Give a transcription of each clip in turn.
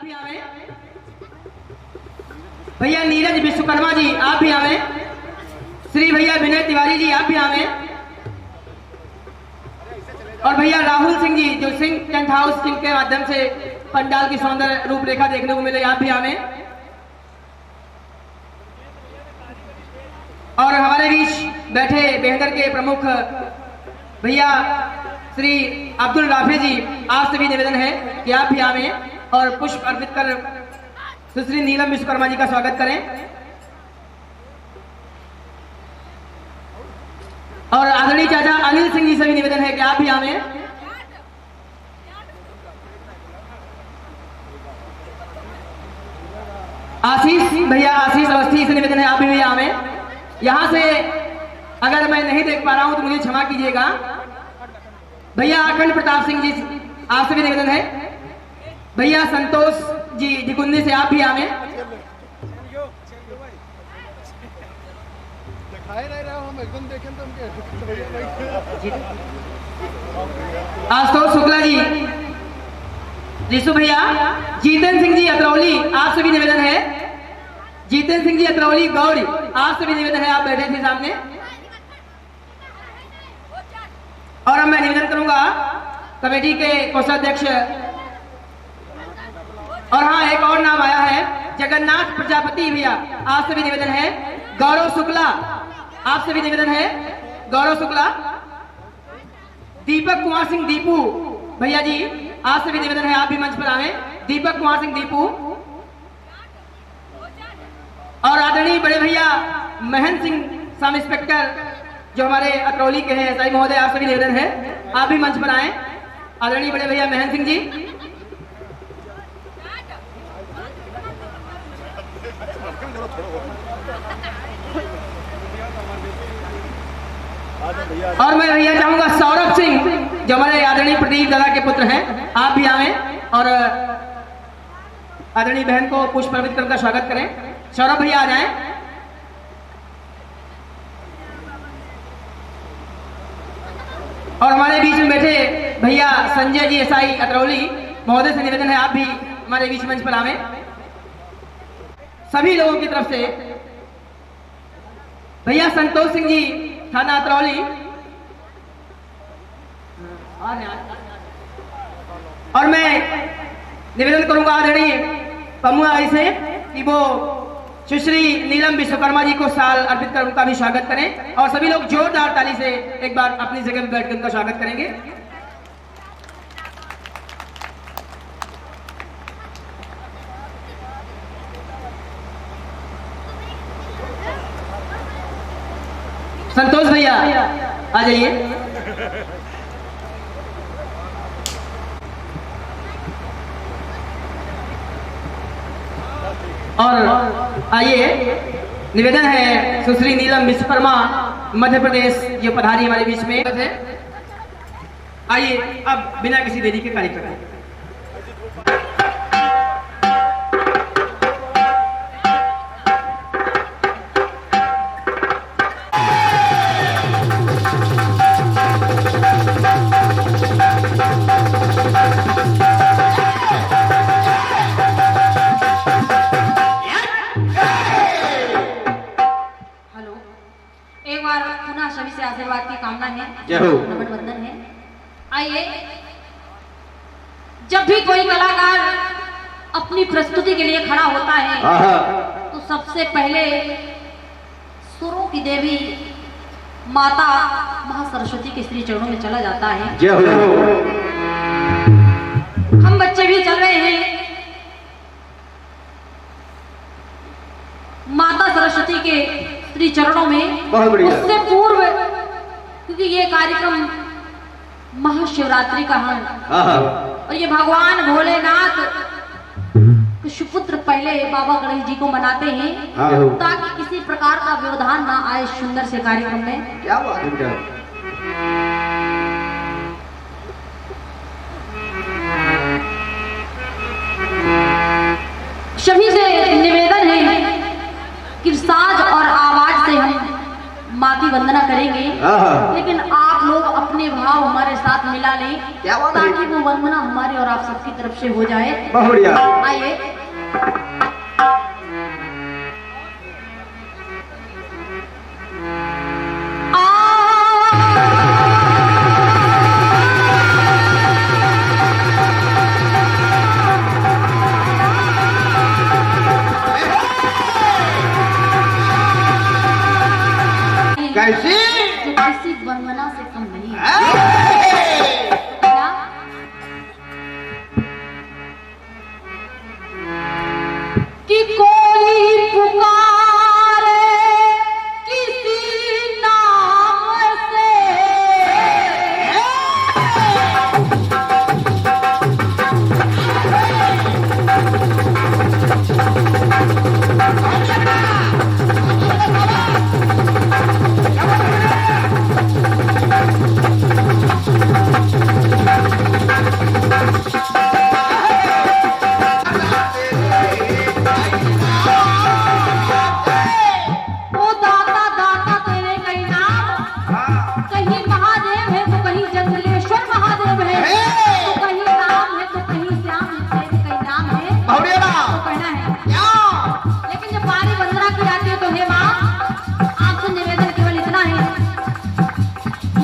भी आवे। भैया नीरज विश्वकर्मा जी आप भी आवे। श्री भैया विनय तिवारी जी आप भी आवे। और भैया राहुल सिंह जी जो सिंह टेंट हाउस जिनके माध्यम से पंडाल की सौंदर्य रूपरेखा देखने को मिले आप भी आवे। और हमारे बीच बैठे बेहतर के प्रमुख भैया श्री अब्दुल राफी जी आप से भी निवेदन है कि आप भी आवे और पुष्प अर्पित कर सुश्री नीलम विश्वकर्मा जी का स्वागत करें। और आदरणीय चाचा अनिल सिंह जी से भी निवेदन है कि आप भी आवे। आशीष भैया आशीष अवस्थी से निवेदन है आप भी आवे। यहां से अगर मैं नहीं देख पा रहा हूं तो मुझे क्षमा कीजिएगा। भैया अखंड प्रताप सिंह जी आपसे भी निवेदन है। भैया संतोष जी जिकुंदी से आप भी आवे। आशुतोष शुक्ला जी रिशु भैया जीतेंद्र सिंह जी अतरौली आपसे भी निवेदन है। जीतेंद्र सिंह जी अतरौली गौरी आपसे भी निवेदन है आप बैठे थे सामने। और अब मैं निवेदन करूंगा कमेटी के कोषाध्यक्ष और हाँ एक और नाम आया है जगन्नाथ प्रजापति भैया आपसे भी निवेदन है। गौरव शुक्ला आपसे भी निवेदन है। गौरव शुक्ला दीपक कुमार सिंह दीपू भैया जी आपसे भी निवेदन है आप भी मंच पर आवे। दीपक कुमार सिंह दीपू और आदरणीय बड़े भैया महेंद्र सिंह सब इंस्पेक्टर जो हमारे अतरौली के हैं एसआई महोदय आपसे भी निवेदन है आप भी मंच पर आए। आदरणीय बड़े भैया महेंद्र सिंह जी और मैं भैया चाहूंगा सौरभ सिंह जो हमारे आदरणीय प्रदीप दादा के पुत्र हैं आप भी आए और आदरणीय बहन को पुष्प अर्पित कर उनका स्वागत करें। सौरभ भैया आ जाएं। और हमारे बीच में बैठे भैया संजय जी एसआई अतरौली महोदय से निवेदन है आप भी हमारे बीच मंच पर आवे। सभी लोगों की तरफ से भैया संतोष सिंह जी थाना अतरौली और मैं निवेदन करूंगा आदरणीय पमुआ से कि वो सुश्री नीलम विश्वकर्मा जी को साल अर्पित कर उनका भी स्वागत करें और सभी लोग जोरदार ताली से एक बार अपनी जगह पर बैठकर उनका स्वागत करेंगे। संतोष भैया आ जाइए। और आइए निवेदन है सुश्री नीलम विश्वकर्मा मध्य प्रदेश जो पधारी हमारे बीच में है। आइए अब बिना किसी देरी के कार्यक्रम में सभी से आशीर्वाद की कामना है, नमन वंदन है। आइए जब भी कोई कलाकार अपनी प्रस्तुति के लिए खड़ा होता है तो सबसे पहले सुरों की देवी माता महासरस्वती के श्री चरणों में चला जाता है। हम बच्चे भी चल रहे हैं माता सरस्वती के श्री चरणों में। उससे पूर्व क्योंकि ये कार्यक्रम महाशिवरात्रि का है और ये भगवान भोलेनाथ के सुपुत्र पहले बाबा गणेश जी को मनाते हैं ताकि किसी प्रकार का व्यवधान ना आए सुंदर से कार्यक्रम में। क्या बात है। सभी से निवेदन है कि साज और आवाज से हम माँ की वंदना करेंगे, लेकिन आप लोग अपने भाव भाव हमारे साथ मिला नहीं, क्या बात है? ताकि वो वंदना हमारी और आप सबकी तरफ से हो जाए। बहुत बढ़िया। आइए कैसी? जो किसी वंदना से कम नहीं है। क्या? कि कोई पुकारे किसी नाम से, ओ दाता दाता तेरे कई नाम, कहीं महादेव है तो कहीं जंगलेश्वर महादेव है, तो कहीं राम है तो कहीं श्याम है, तेरे कई नाम है बहुत बढ़िया ना? तो कहना है। क्या? लेकिन जब बारी वंदना की जाती है तो हे माँ, आपसे निवेदन केवल इतना है,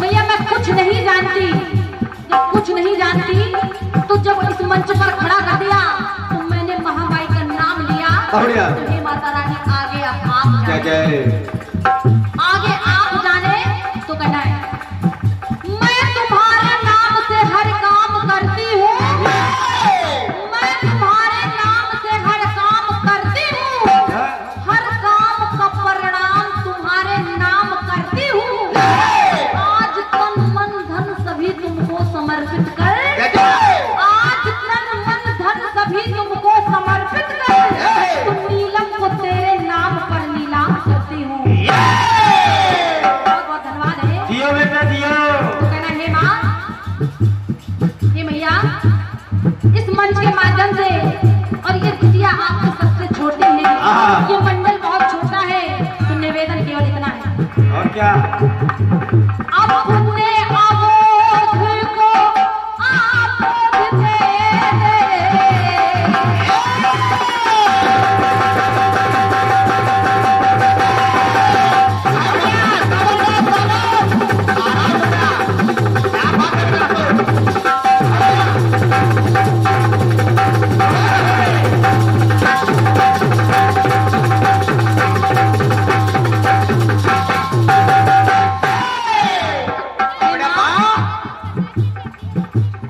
मैया मैं कुछ नहीं जानती, जब कुछ नहीं जानती तो जब इस मंच पर खड़ा कर दिया तो मैंने महाबाई का नाम लिया। बहुत बढ़िया। तो हे माता रानी आगे अब आप क्या जाने, क्या? आगे आप जाने तो कहना है, मैं तुम्हारे नाम से हर काम करती हूँ, मैं तुम्हारे नाम से हर काम करती हूँ, हर काम का परिणाम तुम्हारे नाम करती हूँ, आज तन मन धन सभी तुमको समर्पित कर, आज तन मन धन सभी तुमको समर्पित कर, तो नीलम को तेरे नाम पर नीलाम करती हूँ। बहुत बहुत धन्यवाद है। जियो बेटा जियो। तो कहना हे माँ, हे मैया, इस मंच के माध्यम से, और ये बिटिया आपके सबसे छोटी है, आहा। ये मंडल बहुत छोटा है, तो निवेदन केवल इतना है, और क्या? अपने अबोध को आबोध दे दे।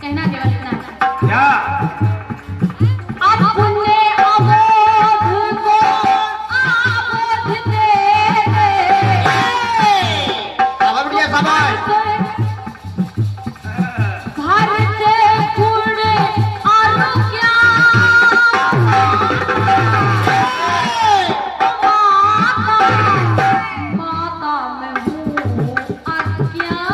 कहना केवल इतना है, क्या? अपने अबोध को आबोध दे दे। बहुत बढ़िया शाबाश। भरते गुण और ज्ञान, माता मैं हूँ अज्ञान,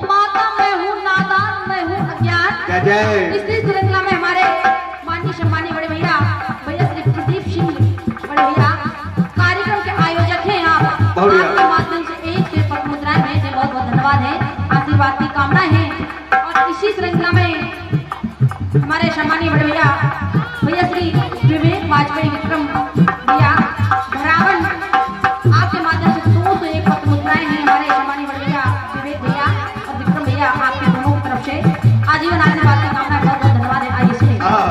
माता मैं हूँ नादान, मैं हूँ अज्ञान। क्या जय? इसी श्रृंखला में हमारे माननीय सम्मानीय बड़े भैया भैया श्री प्रदीप सिंह बड़े भैया कार्यक्रम के आयोजक हैं। आप बहुत बढ़िया। आपके माध्यम से एक से पद मुद्राएं भेजे, बहुत बहुत धन्यवाद है, आशीर्वाद की कामना है। और इसी श्रृंखला में हमारे सम्मानीय बड़े भैया भैया श्री विवेक वाजपेयी विक्रम भैया भरावन, आपके माध्यम से 201 पद मुद्राएं हैं। हमारे सम्मानीय बड़े भैया विवेक भैया और विक्रम भैया, आपके दोनों की तरफ से आजीवन आशीर्वाद की कामना, बहुत बहुत धन्यवाद है। आइए सुनिए। हाँ।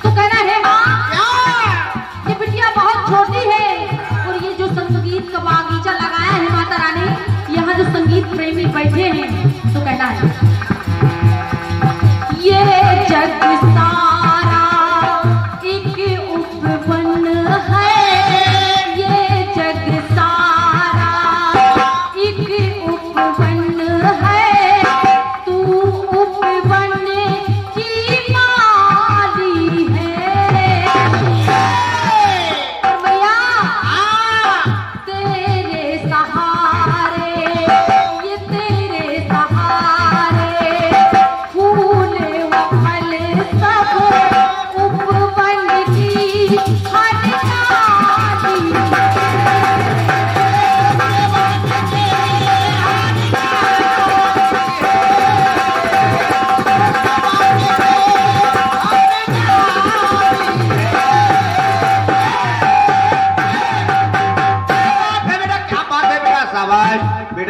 तो कहना है माँ, ये बिटिया बहुत छोटी है, और ये जो संगीत का बागीचा लगाया है माता रानी, यहाँ जो संगीत प्रेमी बैठे हैं, तो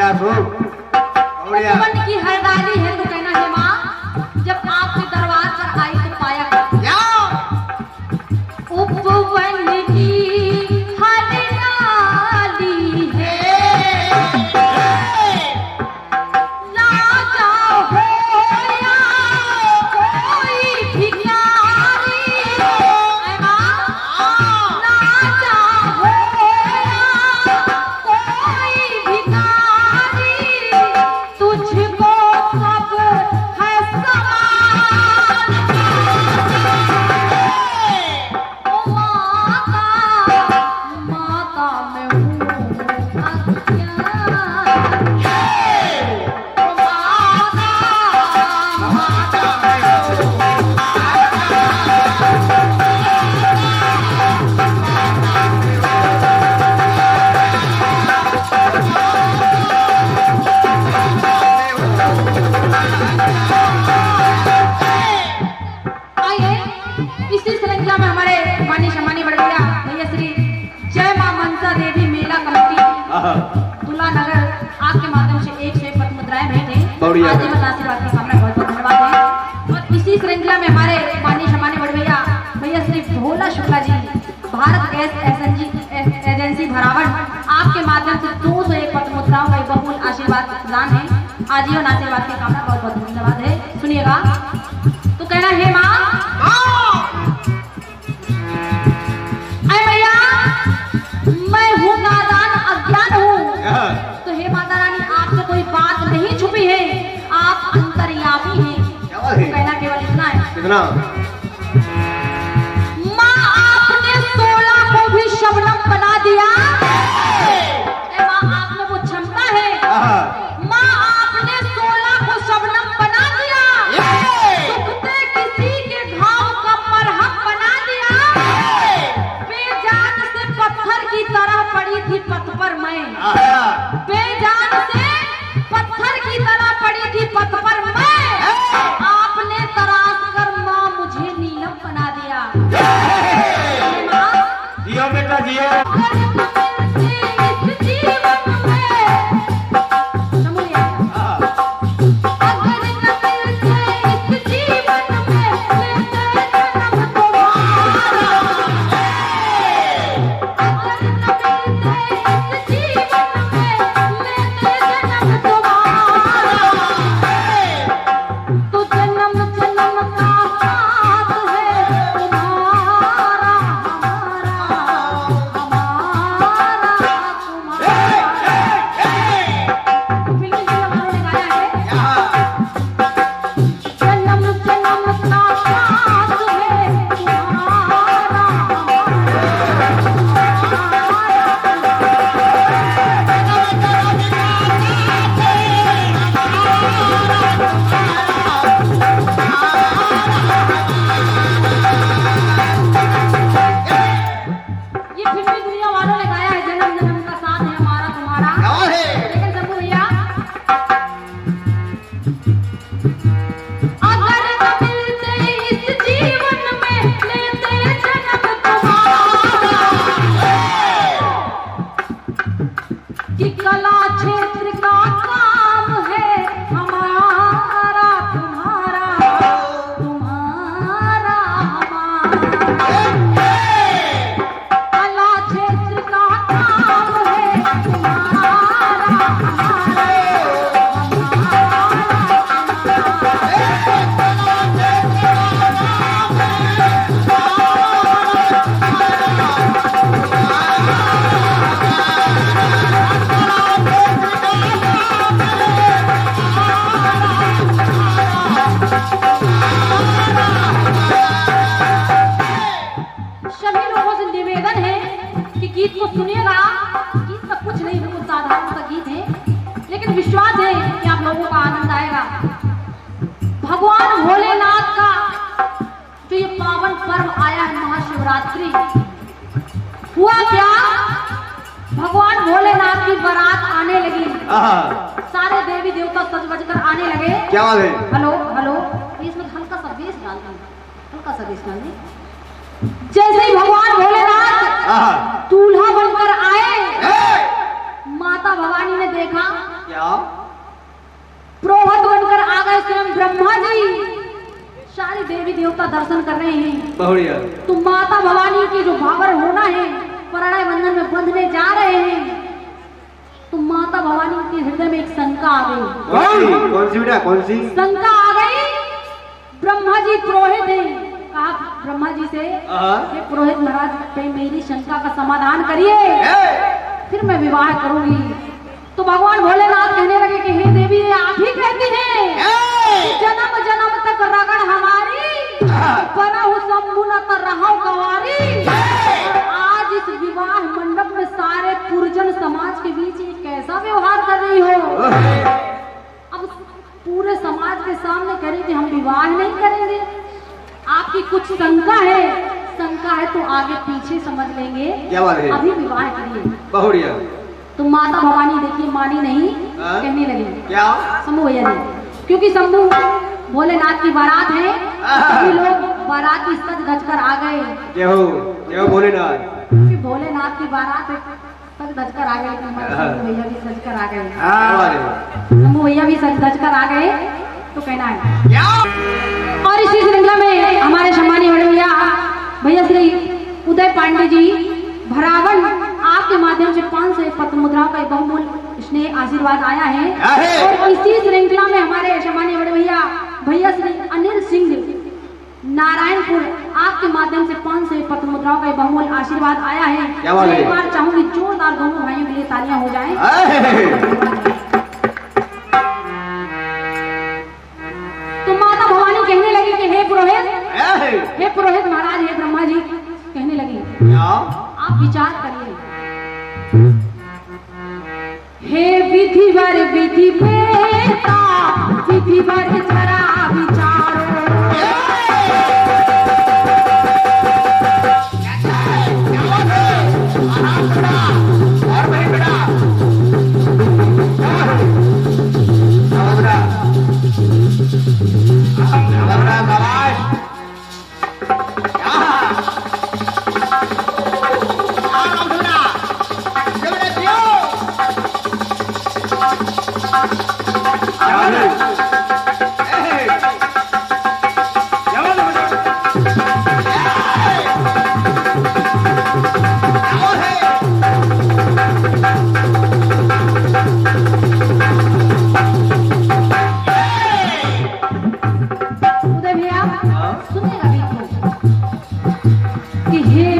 उपवन की हरदाली है तो कहना है माँ, जब आपके दरबार पर आई तो पाया उपवन की हरदाली है, राजा हो या कोई भिखारी, राजा हो या कोई भिखारी, तुझको सब है समान। ओ माता मैं हूँ अज्ञान, ओ माता आइए इसी श्रृंखला में हमारे मानी शमानी बड़े भैया श्री जय मां मनसा देवी मेला कमेटी तुला नगर आपके माध्यम से 101 पत्र मुद्राएं भेजे आजीवन आशीर्वाद की कामना, बहुत बहुत धन्यवाद है। और इसी श्रृंखला में हमारे मानी शमानी बड़े भैया श्री भोला शुक्ला जी भारत गैस एजेंसी भरावन आपके माध्यम से 201 पत्र मुद्राओं का बहुमूल्य आशीर्वाद प्रदान है, आजीवन आशीर्वाद की कामना, बहुत बहुत धन्यवाद है। सुनिएगा तो कहना है माँ, अरे भैया मैं हूँ नादान अज्ञान हूँ, तो हे माता रानी आपसे कोई बात नहीं छुपी है, आप अंतर्यामी हैं। तो कहना केवल इतना है, माँ आपने 16 को भी शबनम बना दिया, माँ आपने वो क्षमता है, माँ आपने 16 को शबनम बना दिया, दुखते किसी के घाव का मरहम बना दिया, बेजान से पत्थर की तरह पड़ी थी पथ पर मैं, बेजान से पत्थर की तरह पड़ी थी पथ पर मैं, आपने तराश कर माँ मुझे नीलम बना दिया। जियो बेटा जियो। इस जीवन में समूह महाशिवरात्रि हुआ क्या, भगवान भोलेनाथ की बारात आने लगी, सारे देवी देवता सज बज कर आने लगे। क्या बात है? हेलो हेलो, इसमें हल्का सा बेस डाल दें, हल्का सा बेस डाल दें। जैसे ही भगवान भोलेनाथ दूल्हा बनकर आए, माता भवानी ने देखा क्या? पुरोहित बनकर आ गए स्वयं ब्रह्मा जी। सारे देवी देवता दर्शन कर रहे हैं। बहुड़िया। तो माता भवानी की जो भावर होना है प्रणय बंधन में बंधने जा रहे हैं। तो माता भवानी के हृदय में एक शंका आ गई। कौन सी बेटा, कौन सी? शंका आ गई। ब्रह्मा जी पुरोहित हैं। कहा ब्रह्मा जी से, हे पुरोहित महाराज, पे मेरी शंका का समाधान करिए, फिर मैं विवाह करूंगी। तो भगवान भोलेनाथ कहने लगे कि हे देवी, आप ही कहती हैं जन्म जन्म तक रगड़ हमारी, परहु शंभु न त रहौ गवारी। और आज इस विवाह मंडप में सारे पुरजन समाज के बीच ये कैसा व्यवहार कर रही हो? अब पूरे समाज के सामने कह रही कि हम विवाह नहीं करेंगे। आपकी कुछ शंका है तो आगे पीछे समझ लेंगे, अभी विवाह करिए। बहुड़िया। तो माता भवानी देखिए मानी नहीं, कहने लगी क्या? शंभू भैया जी, क्योंकि शंभू भोलेनाथ की बारात है, सभी लोग बाराती सज धज कर आ गए। क्या भोलेनाथ? क्योंकि भोलेनाथ की बारात है, सज धज कर आ गए। शंभू भैया भी सज कर आ गए। शंभू भैया भी सज धज कर आ गए। तो कहना है और इसी श्रृंखला में हमारे सम्मानीय बड़े भैया श्री उदय पांडे जी भरावन आपके माध्यम से 500 पत्र मुद्राओं का बहुमूल्य स्नेह आशीर्वाद आया है। और इसी श्रृंखला में हमारे सम्मानीय बड़े भैया श्री अनिल सिंह नारायणपुर आपके माध्यम से 500 पत्र मुद्राओं का बहुमूल्य आशीर्वाद आया है। एक बार चाहूंगी जोरदार दोनों भाइयों के लिए तालियां हो जाएं। तो माता भवानी कहने लगी कि हे पुरोहित महाराज, हे ब्रह्मा जी, कहने लगी आप विचार करिए। हे विधिवर विधि बेता, विधिवर जरा विचारो।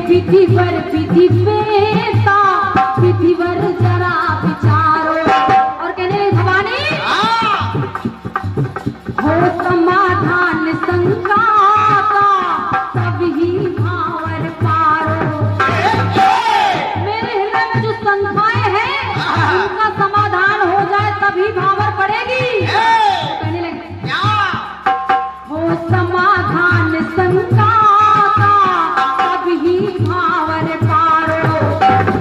विधिवर विधि बेता, विधिवर जरा विचारो। और कहने लगी भवानी हो समाधान शंका का, तभी भावर पारो। मेरे हृदय में जो शंकाएं हैं उनका समाधान हो जाए तभी भावर पड़ेगी। कहने लगी हो समाधान शंका भावर पारो।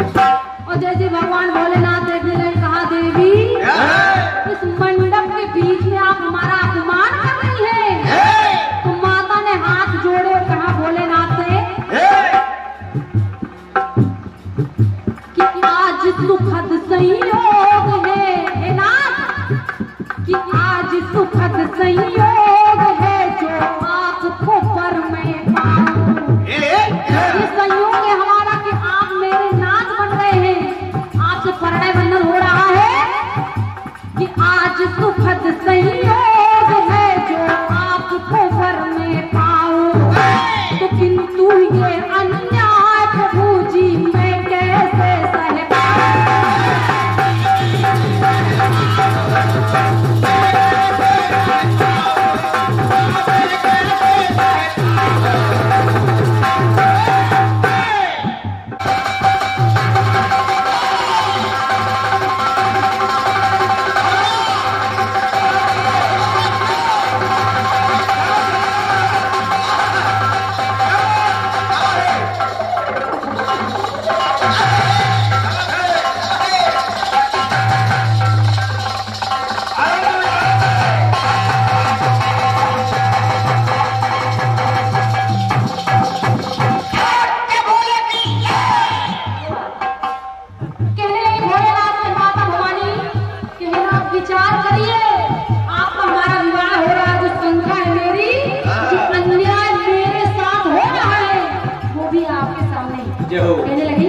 सामने जय हो। कहने लगी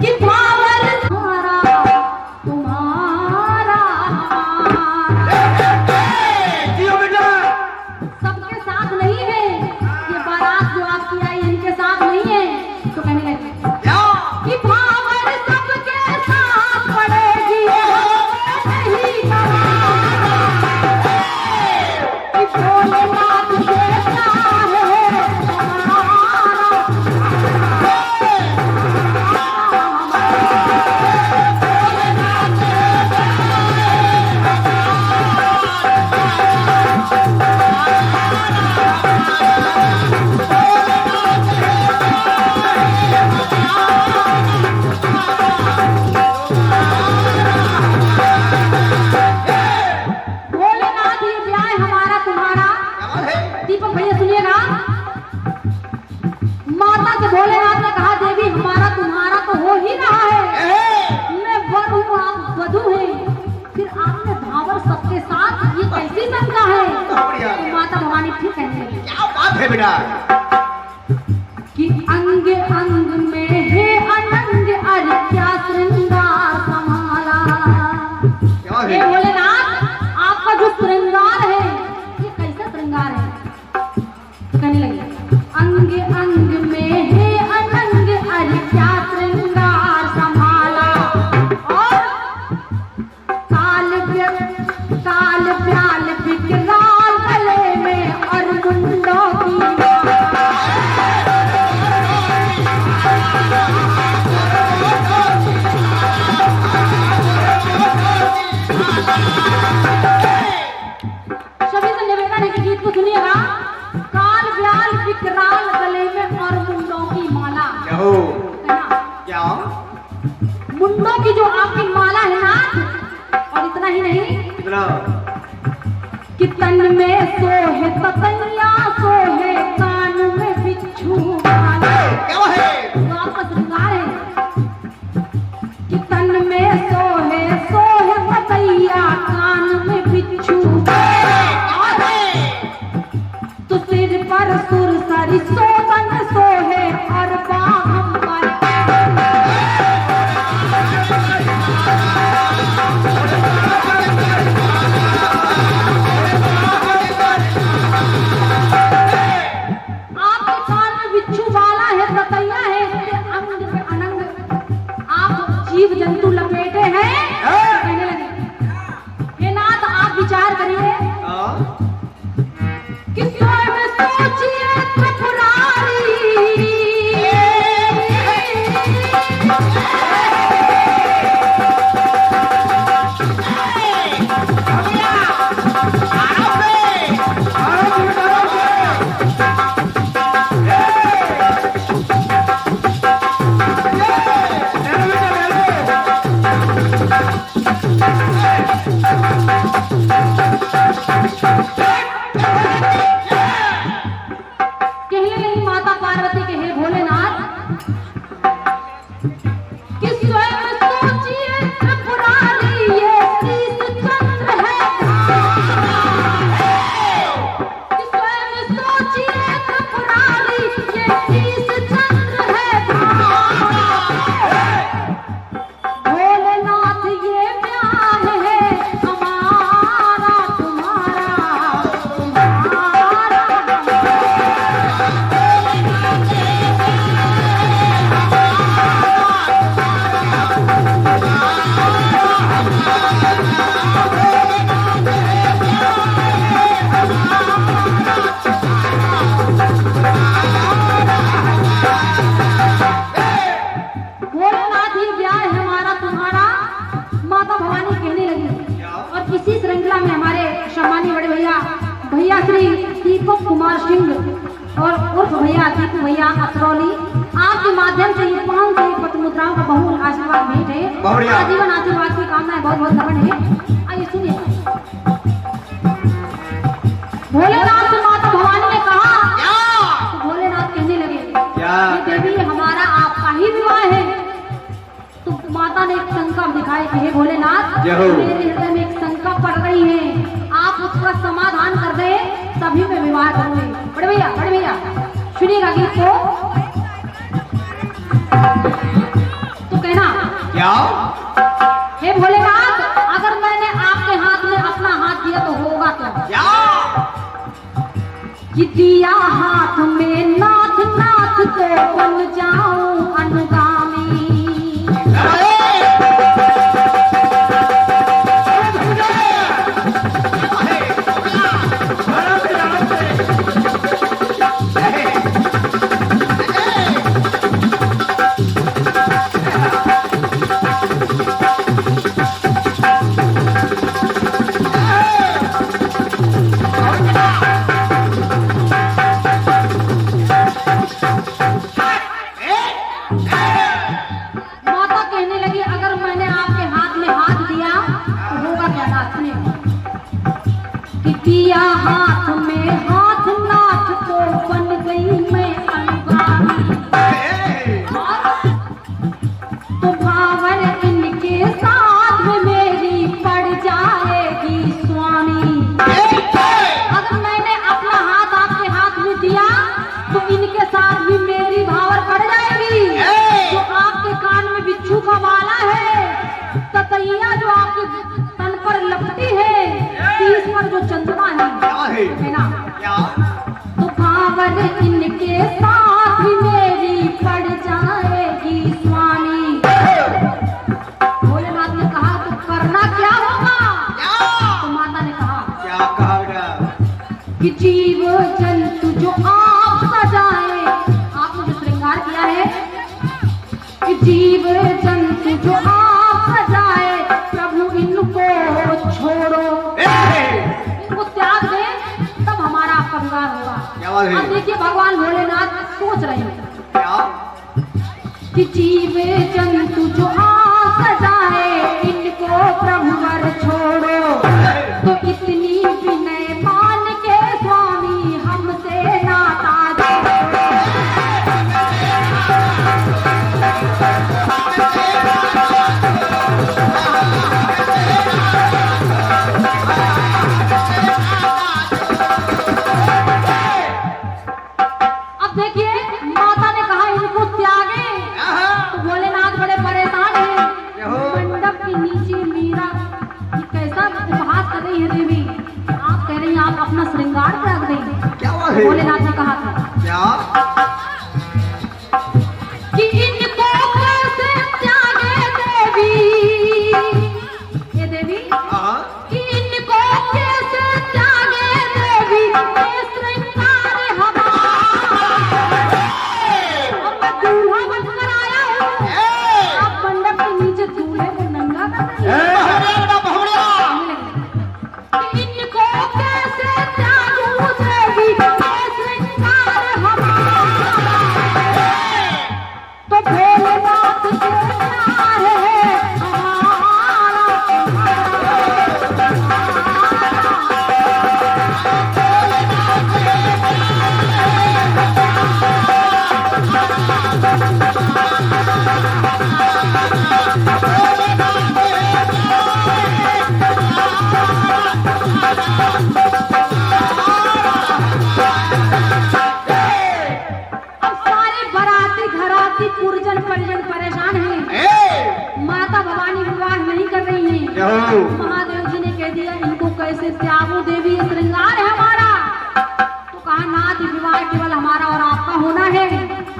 कि पावर तुम्हारा तुम्हारा जियो बेटा। सबके साथ नहीं है, ये बारात जो आपकी आई इनके साथ नहीं है। तो कहने लगी कि पावर सबके साथ पड़ेगी नहीं कि भोलेनाथ देता है भोलेनाथ ये ब्याह हमारा तुम्हारा। दीपक भैया सुनिएगा, माता से भोलेनाथ ने कहा देवी हमारा तुम्हारा तो हो ही रहा है, मैं वर हूँ आप वधू हैं, फिर आपने भावर सबके साथ, ये कैसी शंका है। तो माता भवानी फिर कहने लगी क्या बात है बेटा। कि अंग अंग में है अनंग अरे क्या श्रृंगार संभाला। क्या हे है? भोलेनाथ आपका जो श्रृंगार है ये कैसा श्रृंगार है। तो कहने लगी अंग अंग में है अनंग अरे क्या श्रृंगार संभाला और काल प्याल विकराल गले में और मुंडों की सभी से निवेदन है कि गीत को सुनिएगा। काल व्याल विकराल गले में और मुंडों की माला। क्या हो? कहना, क्या? मुंडों की जो आपकी माला है ना, और इतना ही नहीं कितना? कि तन में सोहे ततैया सोहे कान में बिच्छू माला। क्या है? तो आपका श्रृंगार है कि तन में सोहे सोहे ततैया कान में बिच्छू तो सिर पर सुर सरी सोबन सोहे और बाघंबर। आपके कान में बिच्छू वाला है ततैया है, इसके अंग पे अनंग आप जीव जंतु लपेटे हैं। कहने लगे हे नाथ आप विचार करिए हाँ? कि स्वयं सोचिए त्रिपुरारी कहने लगी माता पार्वती के हे भोलेनाथ कि स्वयं सोचिए त्रिपुरारी ये शीश चंद्र है कि स्वयं सोचिए त्रिपुरारी ये शीश चंद्र है भोलेनाथ ये प्यार है हमारा तुम्हारा तुम्हारा। भोलेनाथ ही ब्याह है हमारा तुम्हारा। माता भवानी कहने लगी और इसी श्रृंखला में हमारे सम्मानीय बड़े भैया श्री दीपक कुमार सिंह और उर्फ भैया दीपू भैया असरौली आपके माध्यम से ये 501 मुद्राओं का बहुल आशीर्वाद भेंट है। बढ़िया। आजीवन आशीर्वाद की कामनाएं बहुत बहुत नमन है। आइए सुनिए भोलेनाथ से माता भवानी ने कहा तो भोलेनाथ कहने लगे ये देवी हमारा आपका ही विवाह है। तो माता ने एक शंका दिखाई कि हे भोलेनाथ जय हो। मेरे हृदय में एक शंका पड़ रही है, आप उसका समाधान कर दे तभी मैं विवाह करूंगी। बड़े भैया सुनिएगा गीत को तो कहना क्या हे भोलेनाथ, अगर मैंने आपके हाथ में अपना हाथ दिया तो होगा क्या? कि दिया हाथ में नाथ नाथ तो बन जाऊं अनुगामी। दिया हाथ में हाथ नाथ तो बन गई मैं अनुगामी। तो भावर इनके साथ में मेरी पड़ जाएगी स्वामी। अगर मैंने अपना हाथ आपके हाथ में दिया तो इनके साथ भी मेरी भावर पड़ जाएगी। जो आपके कान में बिच्छू का माला है, ततैया जो आपके तन पर लपटी है, तीस पर जो चंद्रमा है ना, तो भावर इनके साथ मेरी पड़ जाएगी स्वामी। भोलेनाथ ने कहा तो करना क्या होगा? तो माता ने कहा क्या कहा बेटा? कि जीव जंतु जो आप सजाए, आपने जो श्रृंगार किया है, कि जीव जंतु जो आप सजाए प्रभु इनको छोड़ो, इनको त्याग दे, तब हमारा आपका विवाह होगा। अब देखिए भगवान भोलेनाथ सोच रहे हैं क्या कि जीव जंतु जो आप सजाए इनको प्रभु वर छोड़ो। तो इतनी विनय मान के स्वामी हमसे नाता जोड़ो। देखिए माता ने कहा इनको त्यागे, तो भोलेनाथ बड़े परेशान हैं। मंडप के नीचे मीरा ये कैसा उपहास कर रही है देवी, आप कह रही हैं आप अपना श्रृंगार त्याग देंगे। क्या बात है? भोलेनाथ ने कहा था क्या कि इनको कैसे त्यागे देवी, ये देवी कि इनको कैसे त्यागे देवी, ये श्रृंगार हमारा दूल्हा बनकर आया हूँ, आप मंडप के नीचे दूल्हे को नंगा कर रही हैं। इनको कैसे त्यागूं देवी, ये श्रृंगार हमारा। तो भोलेनाथ के प्यार है हमारा। पुरजन परिजन परेशान हैं। माता भवानी विवाह नहीं कर रही हैं। महादेव जी ने कह दिया इनको कैसे त्यागो देवी, ये श्रृंगार है हमारा। तो कहा नाथ विवाह केवल हमारा और आपका होना है,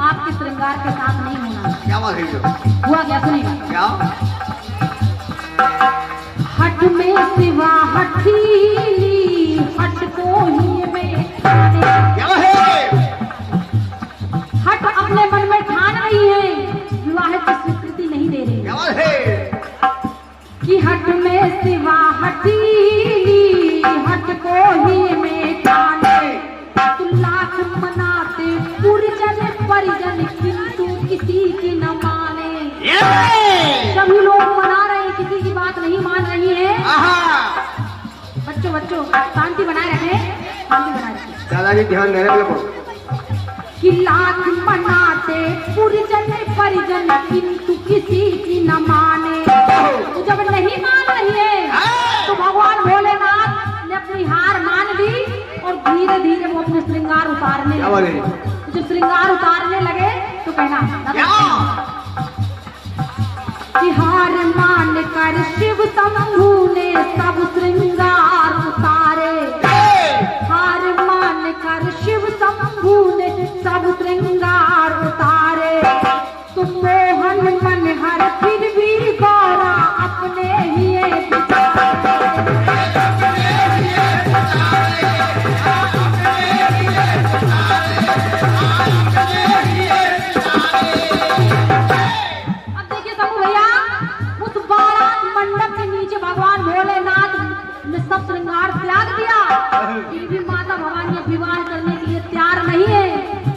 आपके श्रृंगार के साथ नहीं होना। क्या बात है? हुआ क्या सुनिएगा। क्या हट में सिवा हठी, हट को ही में क्या है? हट अपने मन में ठान रही है, विवाह की स्वीकृति नहीं दे रही। क्या बात है? कि हट में सिवा हटी, हट को ही में ठाने। तू लाख मनाते पुरजन परिजन, किंतु किसी की न माने। सभी लोग मना रहे हैं, किसी की बात नहीं मान रही है। बच्चों शांति बनाए रखें, शांति बनाए रखें। दादाजी ध्यान देने वाले कि लाख मनाते पुरजन परिजन, किंतु किसी की न माने। तो जब नहीं मान रही है तो भगवान भोलेनाथ ने अपनी हार मान ली और धीरे धीरे वो अपने श्रृंगार उतारने लगे। जब श्रृंगार उतारने लगे तो कहना कि हार मान कर शिव शंभू ने सब श्रृंगार उतारे, हार मान कर शिव शंभू ने सब श्रृंगार उतारे, तुम मोहन मन हर फिर भी गौरा अपने ही भगवान भोलेनाथ ने सब श्रृंगार त्याग दिया, फिर भी माता भवानी विवाह करने के लिए तैयार नहीं है,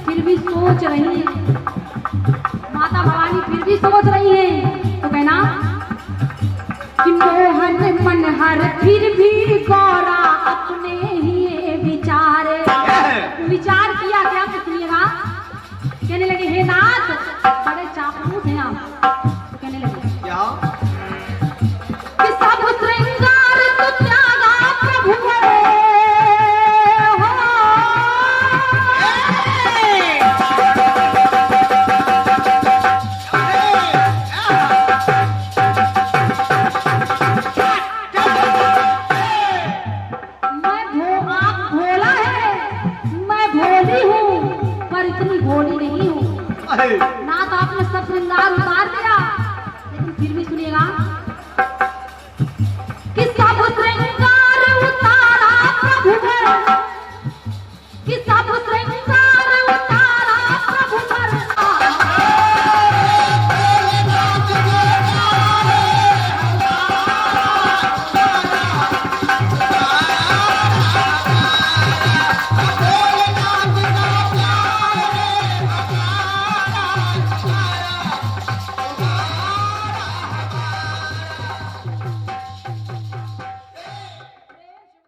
फिर भी सोच रही है, माता भवानी फिर भी सोच रही है। तो कहना कि मोहन मनहर फिर भी गौरा अपने ही विचारे, विचार किया क्या सुनिएगा। कहने लगे हे नाथ बड़े चापलूस हैं आप, कहने लगे क्या सब श्रृंगार तो त्यागा प्रभु हो, आप भोला है, मैं भोली हूँ पर इतनी भोली नहीं हूँ। नाथ आपने सब श्रृंगार उतार दिया, लेकिन फिर भी सुनिएगा